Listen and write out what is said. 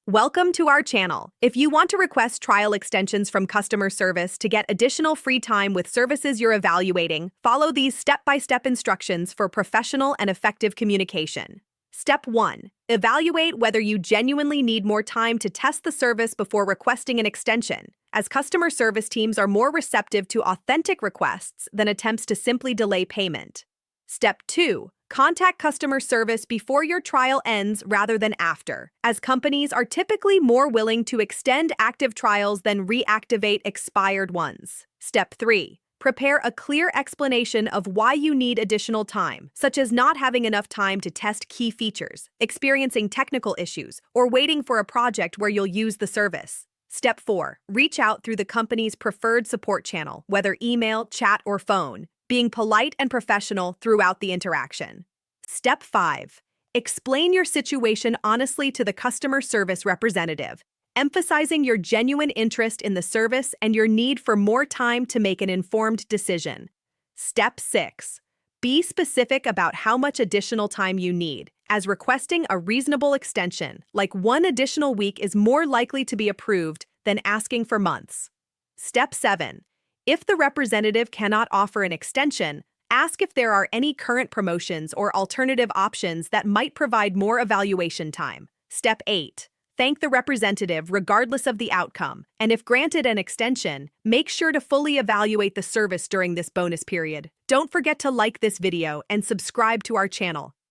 Welcome to our channel. If you want to request trial extensions from customer service to get additional free time with services you're evaluating, follow these step-by-step instructions for professional and effective communication. Step 1. Evaluate whether you genuinely need more time to test the service before requesting an extension, as customer service teams are more receptive to authentic requests than attempts to simply delay payment. Step 2. Contact customer service before your trial ends rather than after, as companies are typically more willing to extend active trials than reactivate expired ones. Step 3. Prepare a clear explanation of why you need additional time, such as not having enough time to test key features, experiencing technical issues, or waiting for a project where you'll use the service. Step 4. Reach out through the company's preferred support channel, whether email, chat, or phone, being polite and professional throughout the interaction. Step 5. Explain your situation honestly to the customer service representative, emphasizing your genuine interest in the service and your need for more time to make an informed decision. Step 6. Be specific about how much additional time you need, as requesting a reasonable extension, like 1 additional week, is more likely to be approved than asking for months. Step 7. If the representative cannot offer an extension, ask if there are any current promotions or alternative options that might provide more evaluation time. Step 8. Thank the representative regardless of the outcome, and if granted an extension, make sure to fully evaluate the service during this bonus period. Don't forget to like this video and subscribe to our channel.